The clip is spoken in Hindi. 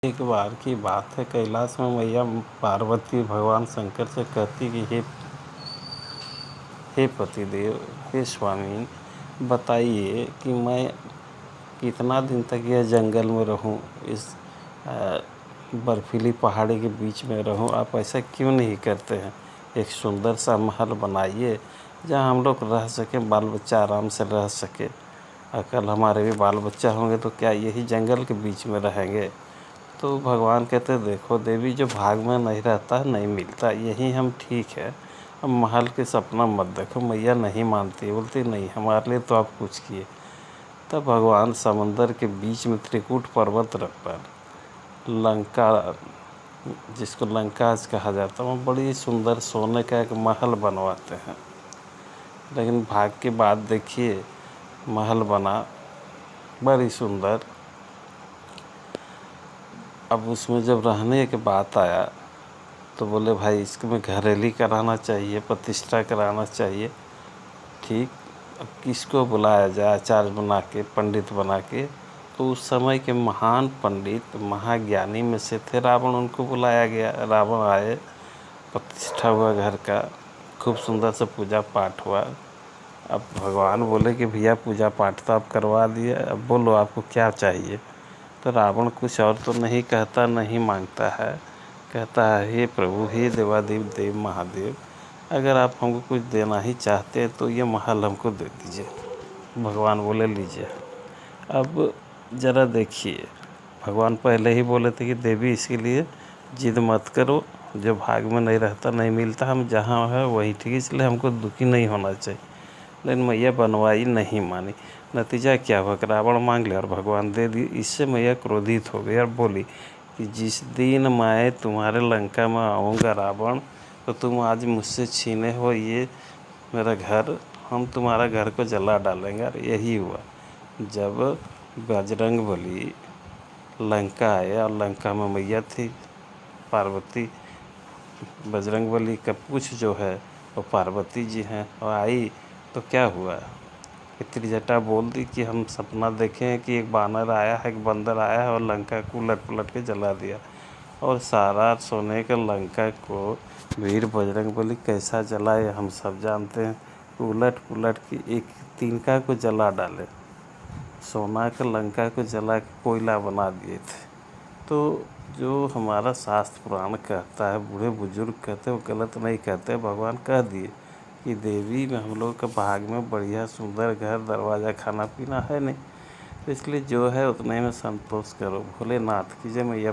एक बार की बात है, कैलाश में मैया पार्वती भगवान शंकर से कहती कि हे पतिदेव, हे स्वामी, बताइए कि मैं कितना दिन तक यह जंगल में रहूं, इस बर्फीली पहाड़ी के बीच में रहूं। आप ऐसा क्यों नहीं करते हैं? एक सुंदर सा महल बनाइए जहां हम लोग रह सकें, बाल बच्चा आराम से रह सके। कल हमारे भी बाल बच्चा होंगे तो क्या यही जंगल के बीच में रहेंगे? तो भगवान कहते, देखो देवी, जो भाग में नहीं रहता नहीं मिलता, यही हम ठीक है। अब महल के सपना मत देखो। मैया नहीं मानती, बोलती नहीं, हमारे लिए तो आप कुछ किए। तब भगवान समंदर के बीच में त्रिकूट पर्वत रख कर लंका, जिसको लंका आज कहा जाता है, वो बड़ी सुंदर सोने का एक महल बनवाते हैं। लेकिन भाग की बात देखिए, महल बना बड़ी सुंदर। अब उसमें जब रहने की बात आया तो बोले, भाई इसको में घरेली कराना चाहिए, प्रतिष्ठा कराना चाहिए। ठीक, अब किसको बुलाया जाए आचार्य बना के, पंडित बना के? तो उस समय के महान पंडित, महाज्ञानी में से थे रावण। उनको बुलाया गया। रावण आए, प्रतिष्ठा हुआ घर का, खूब सुंदर से पूजा पाठ हुआ। अब भगवान बोले कि भैया पूजा पाठ तो आप करवा दिए, अब बोलो आपको क्या चाहिए? तो रावण कुछ और तो नहीं कहता, नहीं मांगता है। कहता है, हे प्रभु, हे देवादेव देव महादेव, अगर आप हमको कुछ देना ही चाहते हैं तो ये महल हमको दे दीजिए। भगवान बोले, लीजिए। अब ज़रा देखिए, भगवान पहले ही बोले थे कि देवी इसके लिए जिद मत करो, जो भाग में नहीं रहता नहीं मिलता, हम जहाँ है वही ठीक, इसलिए हमको दुखी नहीं होना चाहिए। लेकिन मैया बनवाई नहीं मानी। नतीजा क्या हुआ कि रावण मांग लिया और भगवान दे दी। इससे मैया क्रोधित हो गई और बोली कि जिस दिन मैं तुम्हारे लंका में आऊँगा रावण, तो तुम आज मुझसे छीने हो ये मेरा घर, हम तुम्हारा घर को जला डालेंगे। और यही हुआ। जब बजरंगबली लंका आए और लंका में मैया थी पार्वती, बजरंगबली का पूछ जो है वो पार्वती जी हैं, और आई तो क्या हुआ कि त्रिजटा बोल दी कि हम सपना देखें कि एक बानर आया है, एक बंदर आया है और लंका को उलट पुलट के जला दिया। और सारा सोने के लंका को वीर बजरंगबली कैसा जलाए हम सब जानते हैं। उलट पुलट के एक तिनका को जला डाले, सोना के लंका को जला के कोयला बना दिए थे। तो जो हमारा शास्त्र पुराण कहता है, बूढ़े बुजुर्ग कहते हैं, वो गलत नहीं कहते। भगवान कह दिए कि देवी में हम लोग का भाग में बढ़िया सुंदर घर, दरवाज़ा, खाना पीना है नहीं, तो इसलिए जो है उतने में संतोष करो। भोलेनाथ की जय मैया।